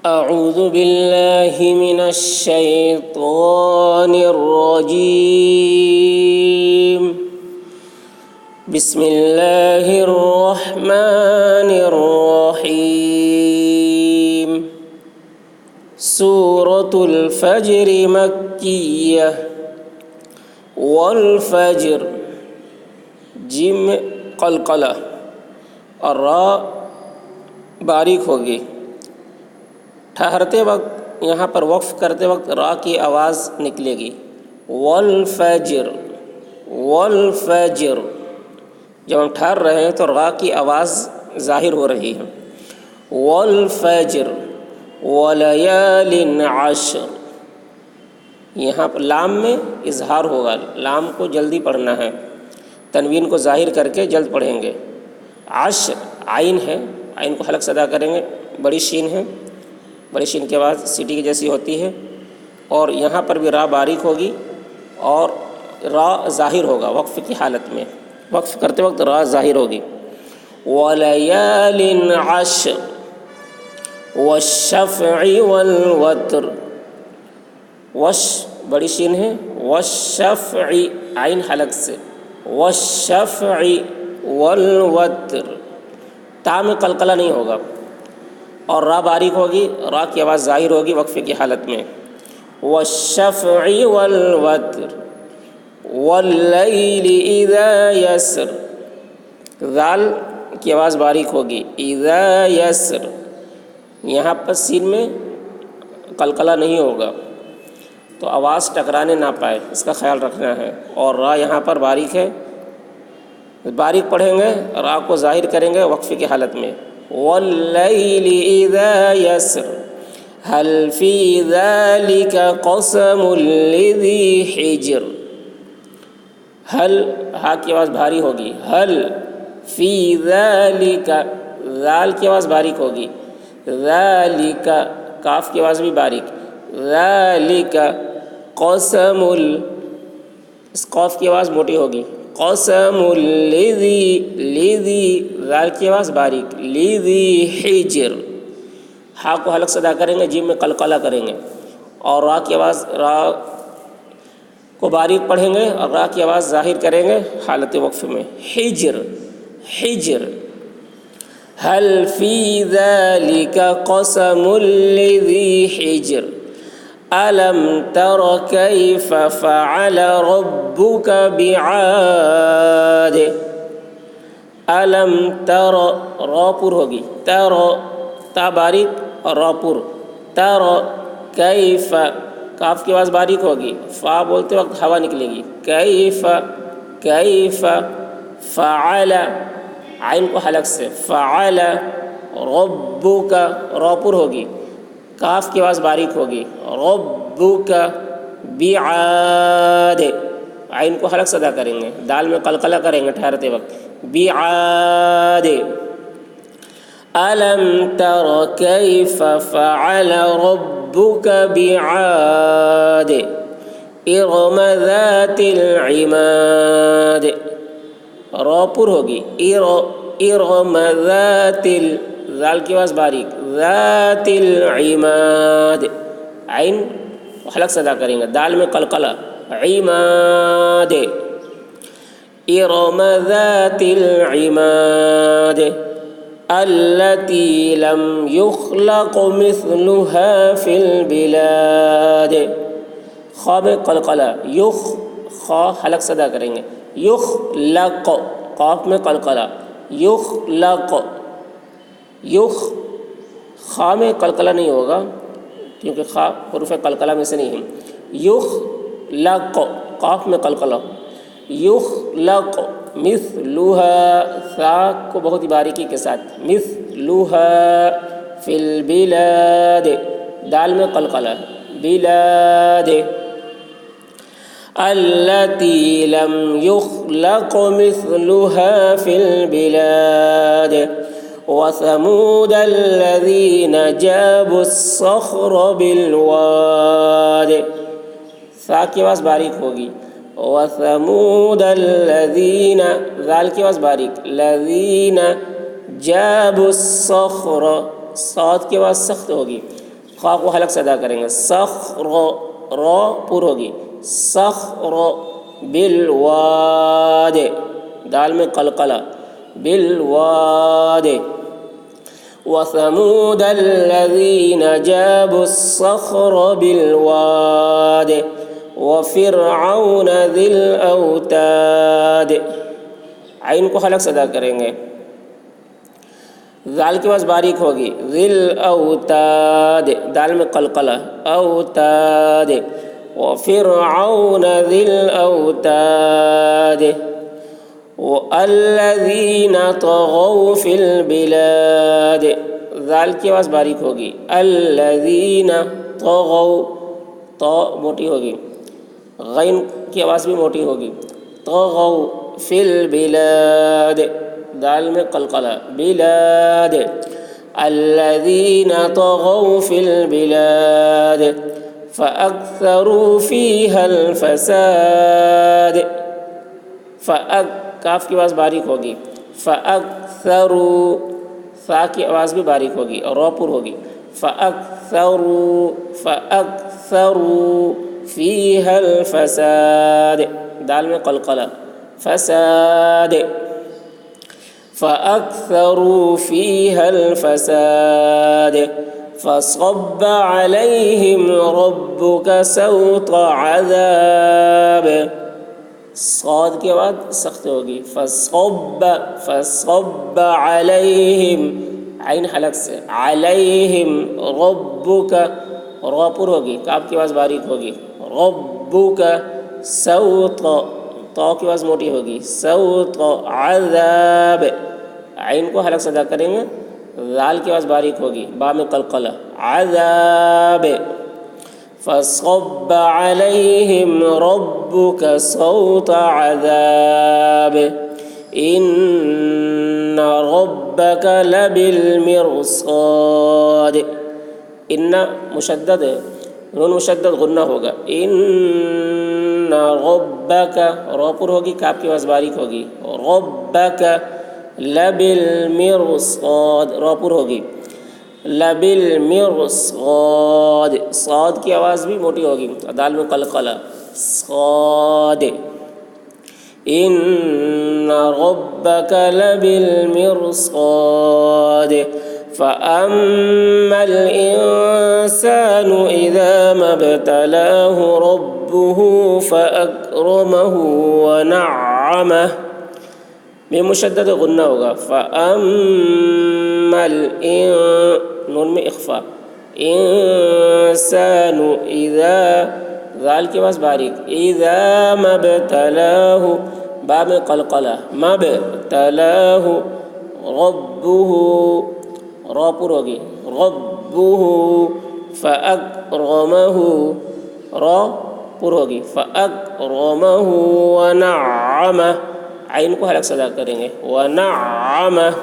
أعوذ بالله من الشيطان الرجيم. بسم الله الرحمن الرحيم. سورة الفجر مكية. والفجر جیم قلقلہ اور را باریک ہوگی. ٹھہرتے وقت یہاں پر وقف کرتے وقت را کی آواز نکلے گی. والفجر والفجر جب ہم ٹھہر رہے ہیں تو را کی آواز ظاہر ہو رہی ہے. والفجر ولیال عشر یہاں پر لام میں اظہار ہوگا. لام کو جلدی پڑھنا ہے، تنوین کو ظاہر کر کے جلد پڑھیں گے. عشر عین ہے، عین کو حلق سے ادا کریں گے. بڑی شین ہے، بڑی شین کے بعد سیٹی کی جیسی ہوتی ہے. اور یہاں پر بھی را باریک ہوگی اور را ظاہر ہوگا. وقف کی حالت میں وقف کرتے وقت را ظاہر ہوگی. ولیال عشر والشفع والوتر. وش بڑی شین ہے، والشفع عین حلق سے. والشفع والوتر تا میں قلقلہ نہیں ہوگا اور را باریک ہوگی. را کی آواز ظاہر ہوگی وقفے کی حالت میں. والشفع والوتر واللیل اذا یسر. ذال کی آواز باریک ہوگی. اذا یسر یہاں پر سین میں قلقلہ نہیں ہوگا تو آواز ٹکرانے نہ پائے، اس کا خیال رکھنا ہے. اور را یہاں پر باریک ہے، باریک پڑھیں گے، را کو ظاہر کریں گے وقفے کی حالت میں. واللیل اذا یسر هل فی ذلک قسم لذی حجر. ہل ہا کی آواز بھاری ہوگی. ہل فی ذلک ذال کی آواز باریک ہوگی. ذالک کاف کی آواز بھی باریک. ذالک قسم اس قاف کی آواز موٹی ہوگی. قسم لذی لذی ذال کی آواز باریک. لذی حجر ہا کو حلق سے ادا کریں گے، جیم میں قلقلہ کریں گے اور را کی آواز را کو باریک پڑھیں گے اور را کی آواز ظاہر کریں گے حالت وقف میں. حجر حجر هل فی ذلک قسم لذی حجر ألم تر كيف فعل ربك بعاد. ألم تر را پر ہوگی. تر تا باریک اور را پر. تر کیف کاف کی آواز باریک ہوگی. فا بولتے وقت ہوا نکلے گی. کیف کیف فعل عین کو حلق سے. فعل ربک را پر ہوگی. کاف کی آواز باریک ہوگی. ربک بعاد عین کو حلق سے ادا کریں گے، دال میں قلقلہ کریں گے ٹھہرتے وقت. بعاد ألم تر كيف فعل ربك بعاد إرم ذات العماد. را پر ہوگی. إرم ذات ذال کی آواز باریک. ذات العماد عین حلق سے ادا کریں گے، دال میں قلقلہ. عماد إرم ذات العماد التي لم يخلق مثلها في البلاد. خا میں قلقلہ. یخ خا حلق سے ادا کریں گے. یخلق قاف میں قلقلہ. یخلق یخ خا میں قلقلہ نہیں ہوگا کیونکہ خا حروف قلقلہ میں سے نہیں ہے. یخلق قاف میں قلقلہ. یخلق مثلها ثا کو بہت ہی باریکی کے ساتھ. مثلها فی البلاد دال میں قلقلہ. بلاد التي لم يخلق مثلها في البلاد وثمود الذين جابوا الصخر بالواد. ثا کی آواز باریک ہوگی. وثمود الذین ذال کی آواز باریک الذین جابوا الصخر صاد کی آواز سخت ہوگی خا کو حلق سے ادا کریں گے، صخر، رو پر ہوگی، صخر، بالواد، دال میں قلقلہ، بالواد، وثمود الذين جابوا الصخر بالواد وفرعون ذي الأوتاد. عین کو حلق سے ادا کریں گے، ذال کے پاس باریک ہوگی، ذی الاوتاد، دال میں قلقلہ، اوتاد، وفرعون ذی الاوتاد، والذین طغوا فی البلاد، ذال کی آواز باریک ہوگی، الذین طغوا، تو موٹی ہوگی، غین کی آواز بھی موٹی ہوگی، طغوا فی البلاد، دال میں قلقلہ، بلاد، الذین طغوا فی البلاد فاکثروا فیہا الفساد، کاف کی آواز باریک ہوگی، فاکثروا، فا کی آواز بھی باریک ہوگی اور رو پر ہوگی، فاکثروا فیہا الفساد، دال میں قلقلہ، فساد، فأكثروا فيها الفساد فصب عليهم ربك سوط عذاب، صاد کے بعد سخت ہوگی، فصب عليهم، عین حلق سے، علیہم، ربک، رو پر ہوگی، کاف کی آواز باریک ہوگی، ربک سوط، تو کی آواز موٹی ہوگی، سوط عذاب، عین کو حلق سے ادا کریں گے، ذال کی آواز باریک ہوگی، با میں قلقلہ، عذاب، فصب علیہم ربک سوط عذاب ان ربک لبالمرصاد، ان مشدد ہے، نون مشدد غنہ ہوگا، ان ربک، رو پر ہوگی، کاف کی آواز باریک ہوگی، ربک لبالمرصاد، رو پر ہوگی، لبالمرصاد، صاد کی آواز بھی موٹی ہوگی، دال میں قلقلہ، صاد، ان ربک لبالمرصاد فأما الإنسان إذا ما ابتلاه ربه فأكرمه ونعمه، میں مشدد غنہ ہوگا، فأما نون میں اخفا، انسان، اذا، ذال کی آواز باریک، اذا ما ابتلاه، با میں قلقلہ، ما ابتلاه ربه، رو پر ہوگی، ربه فأکرمه، رو پر ہوگی، فأکرمه ونعمه، عین کو حلق سے ادا کریں گے، ونعمه،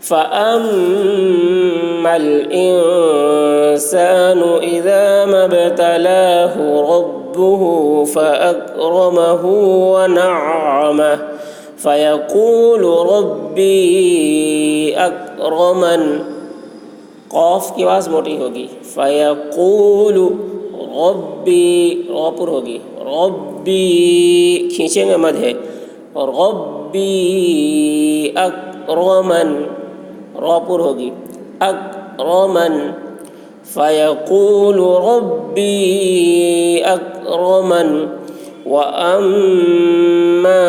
فأما الإنسان إذا ما ابتلاه ربه فأكرمه ونعمه فيقول ربي أكرمن، قاف کی آواز موٹی ہوگی، فيقول ربي، رو پر ہوگی، ربي کھینچیں گے مد ہے، ربي أكرمن، رو پر ہوگی، أكرمن، فيقول ربي أكرمن وأما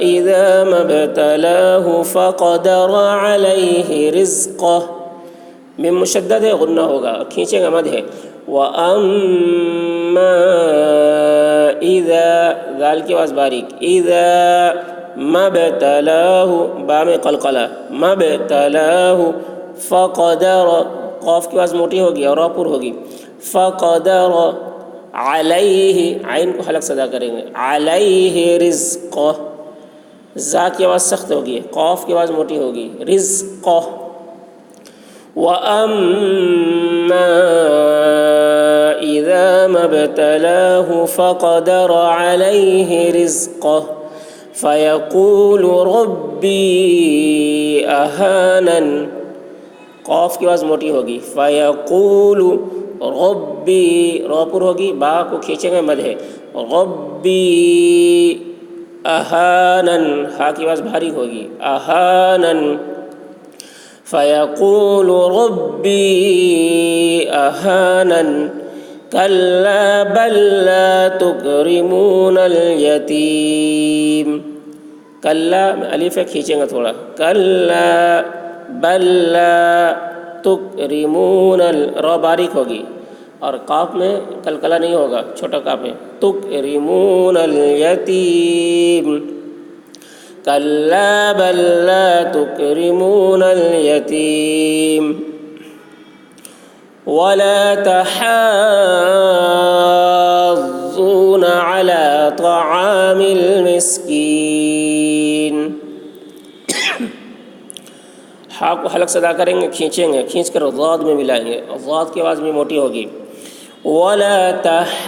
إذا ما ابتلاه فقدر عليه رزقه، میں مشدد ہے غنہ ہوگا، کھینچیں گا مد ہے، وأما إذا، ذال کی آواز باریک، إذا ما ابتلاه، با میں قلقلہ، ما ابتلاه فقدر، قاف کی آواز موٹی ہوگی اور رو پر ہوگی، فقدر علیہ، عین کو حلق سے ادا کریں گے، علیہ رزقہ، زا کی آواز سخت ہوگی، قاف کی آواز موٹی ہوگی، رزقہ، وَأَمَّا إِذَا مَا ابْتَلَاهُ فَقَدَرَ عَلَيْهِ رِزْقَهُ فَيَقُولُ رَبِّي أَهَانَنِ، قوف کی آواز موٹی ہوگی، فیقول ربی، رو پر ہوگی، با کو کھینچیں گے مد ہے، ربی اہانن، ہا کی آواز بھاری ہوگی، اہانن، فیقول ربی اہانن، کلا بل لا تکرمون الیتیم، کلا الف ہے کھینچیں گے تھوڑا، کلا بل لا تکرمون، رو باریک ہوگی اور قاف میں قلقلہ نہیں ہوگا، چھوٹا قاف ہے، تکرمون الیتیم، کلا بل لا تکرمون الیتیم، ولا تحاضون على طعام المسکین، ہا کو حلق سے ادا کریں گے، کھینچیں گے، کھینچ کر ضاد میں ملائیں گے، ضاد کی آواز بھی موٹی ہوگی، ولا تحاضون،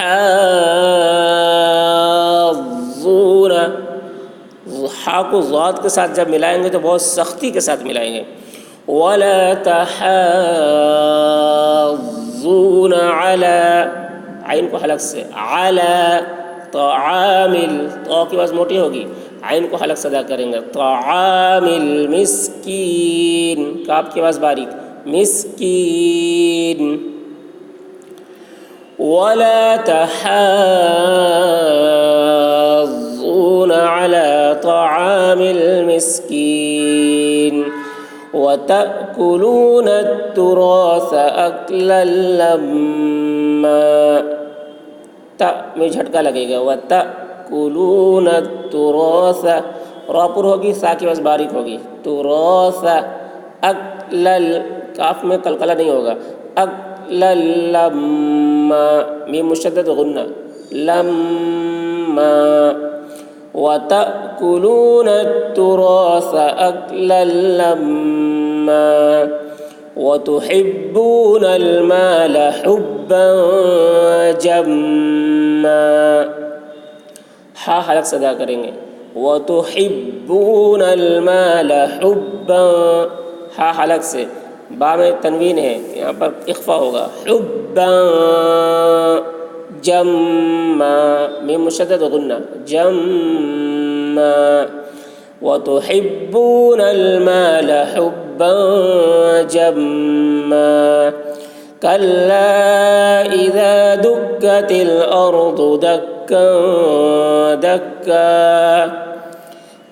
ہا کو ضاد کے ساتھ جب ملائیں گے تو بہت سختی کے ساتھ ملائیں گے، ولا تحاضون على، عین کو حلق سے، على طعام، تو کی آواز موٹی ہوگی، عین کو حلق سے ادا کریں گے، طعام المسکین، کاف کی آواز باریک، مسکین، ولا تحاضون على طعام المسکین، وتأکلون التراث أکلا لما، تا میں جھٹکا لگے گا، وتأکلون التراث، را پر ہوگی، سا کی آواز باریک ہوگی، تراث، اکلا، کاف میں قلقلہ نہیں ہوگا، اکلا لما، میم مشدد غنہ، لما، وتأکلون التراث أکلا لما، وتحبون المال حبا جما، ہا حلق سے ادا کریں گے، وتحبون المال حبا، ہا حلق سے، با میں تنوین ہے، یہاں پر اخفا ہوگا، حبا جما، میم مشدد غنہ، جما، وتحبون المال حبا جما، كلا إذا دكت الأرض دكا دكا،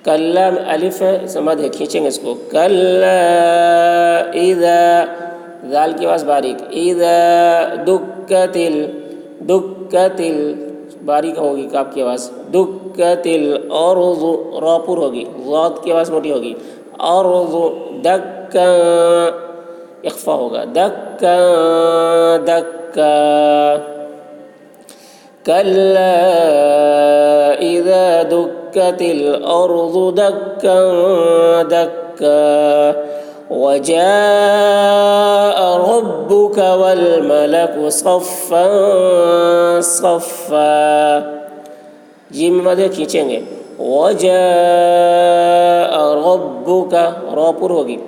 کلا الف ہے، سمجھ ہے، کھینچیں گے اس کو، کلا اذا، ذال کی آواز باریک، اذا دکت دکت، باریک ہوگی کاف کی آواز، دکت الارض، را پر ہوگی، ضاد کی آواز موٹی ہوگی، ارض دکا، اخفا ہوگا، دکا دکا، کلا اذا دکت الارض دکا دکا، وجاء ربك والملك صفا صفا، جیم میں مدد کھینچیں گے، وجاء ربك، را پر ہوگی،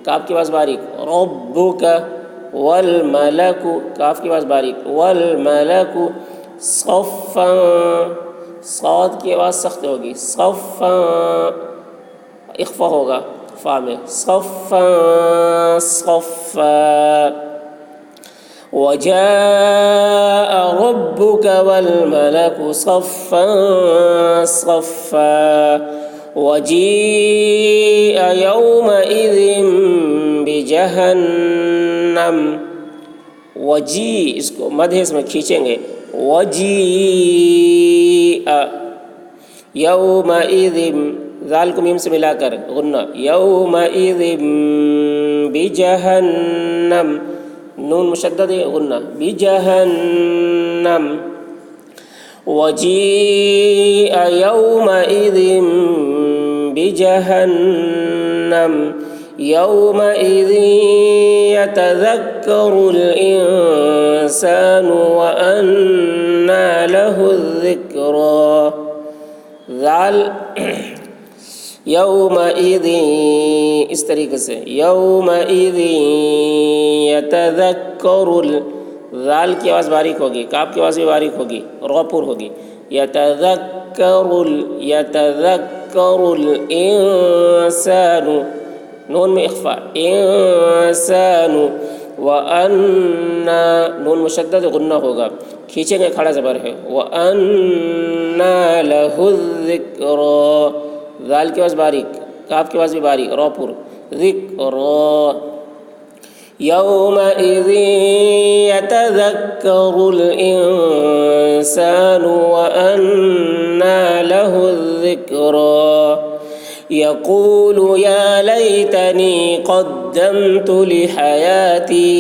کاف کی آواز باریک، ربك، والملك، کاف کی آواز باریک، والملك صفا، صاد کی آواز سخت ہوگی، صفا، اخفا ہوگا فا میں، صفا صفا، وجاء ربك والملك صفا صفا، وجيء يومئذ بجهنم، وجی، اس کو مد ہے، اس میں کھینچیں گے، وجیء یومئذ، ذال کو میم سے ملا کر غنہ، یومئذ بجہنم، نون مشدد ہے، غنہ، بجہنم، وجیء یومئذ بجہنم، یومئذ یتذکر الانسان وأنى له الذکریٰ، ذال یومئذ اس طریقے سے یومئذ یتذکر ذال کی آواز باریک ہوگی، کاف کی آواز بھی باریک ہوگی، رو پر ہوگی، یتذکر الانسان، نون میں اخفاء، انسان، وَأَنَّا نون مشدد غنہ ہوگا، کھینچیں گے کھڑا زبر ہے، وَأَنَّا لَهُ الذِّكْرَى، ذال کی آواز باریک، کاف کی آواز بھی باریک، رو پر، ذکرى، یومئذ یتذکر الانسان وَأَنَّا لَهُ الذِّكْرَى یقول یا لیتنی قدمت لحیاتی،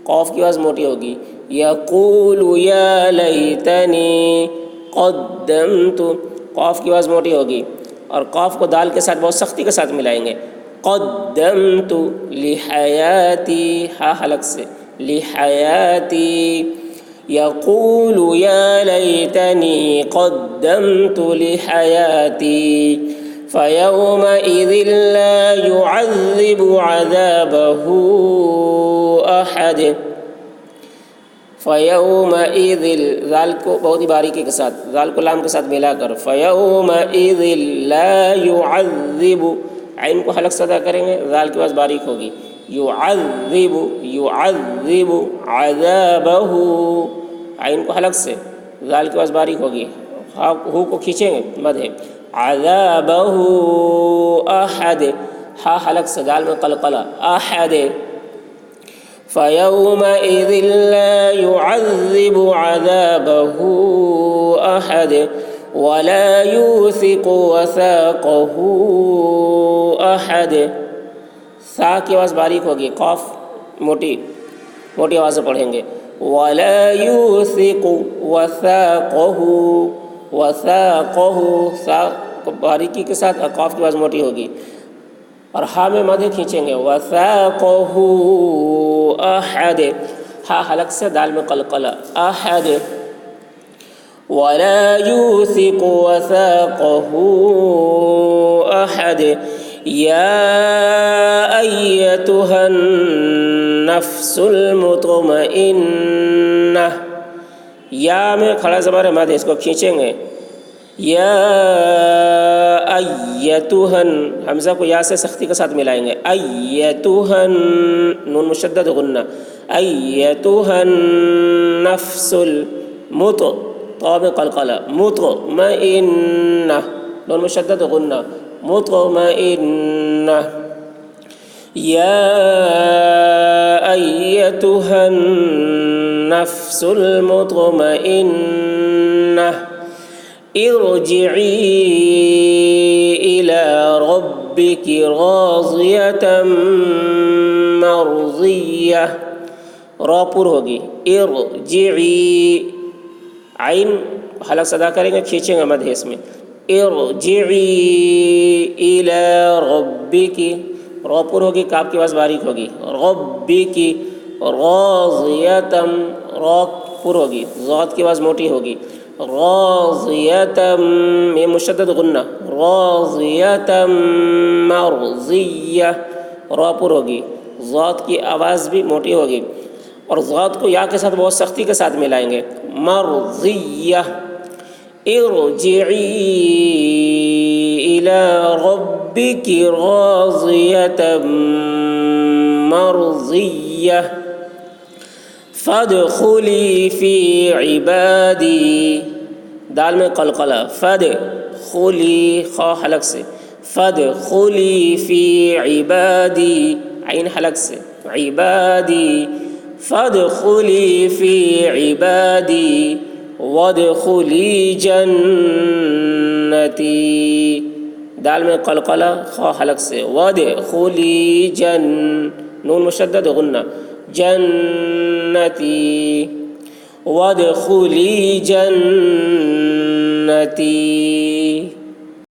قاف کی آواز موٹی ہوگی، یقول یا لیتنی قدمت، قاف کی آواز موٹی ہوگی اور قاف کو دال کے ساتھ بہت سختی کے ساتھ ملائیں گے، قدمت لحیاتی، ہا حلق سے، لحیاتی، یقول یا لیتنی قدمت لحیاتی فَيَوْمَئِذٍ لَا يُعَذِّبُ عَذَابَهُ أَحَدٌ، فَيَوْمَئِذٍ ذال کو بہت ہی باریکی کے ساتھ، ذال کو لام کے ساتھ ملا کر، فَيَوْمَئِذٍ لَا يُعَذِّبُ، عین کو حلق سے ادا کریں گے، ذال کی آواز باریک ہوگی، يُعَذِّبُ عَذَابَهُ، عین کو حلق سے، ذال کی آواز باریک ہوگی، ہو کو کھینچیں گے، مد ہے، عذابہ احد، ہا حلق سے، دال میں قلقلہ، احد، فیومئذ لا يعذب عذابہ احد ولا یوثق وثاقہ احد، سا کی آواز باریک ہوگی، قاف موٹی آواز سے پڑھیں گے، ولا یوثق وثاقہ، وثاقہ، سا باریکی کے ساتھ، قاف کی آواز موٹی ہوگی اور ہا میں مدھ کھینچیں گے، وثاقہ احد، ہا حلق سے، دال میں قلقلہ، احد، ولا یوثق وثاقہ احد یا ایتها النفس المطمئنہ، یا میں کھڑا زبر ہے مد، اس کو کھینچیں گے، یا ایتہن، حمزہ کو یا سے سختی کے ساتھ ملائیں گے، ایتہن، نون مشدد غنہ، ایتہن نفس المط، طا میں قلقلہ، مطمئنہ، نون مشدد غنہ، مطمئنہ، یا ایتہا النفس المطمئنہ ارجعی الی ربک راضیۃ مرضیہ، را پر ہوگی، ارجعی، عین حلق سے ادا کریں گے، کھینچیں گے مد ہے اس میں، ارجعی الی ربک، را پر ہوگی، کاف کی آواز باریک ہوگی، ربک، راضیۃ، را پر ہوگی، ضاد کی آواز موٹی ہوگی، راضیۃ، میں مشدد غنہ، راضیۃ مرضیہ، را پر ہوگی، ضاد کی آواز بھی موٹی ہوگی اور ضاد کو یا کے ساتھ بہت سختی کے ساتھ ملائیں گے، مرضیہ، ارجعی الی ربک راضیۃ مرضیہ فادخلی فی عبادی، دال میں قلقلہ، فادخلی، خا حلق سے، فادخلی فی عبادی، عین حلق سے، عبادی، فادخلی فی عبادی وادخلی جنتی، دال میں قلقلہ، خا حلق سے، وادخلی نون مشدد غنہ، جنتی، وادخلی جنتی۔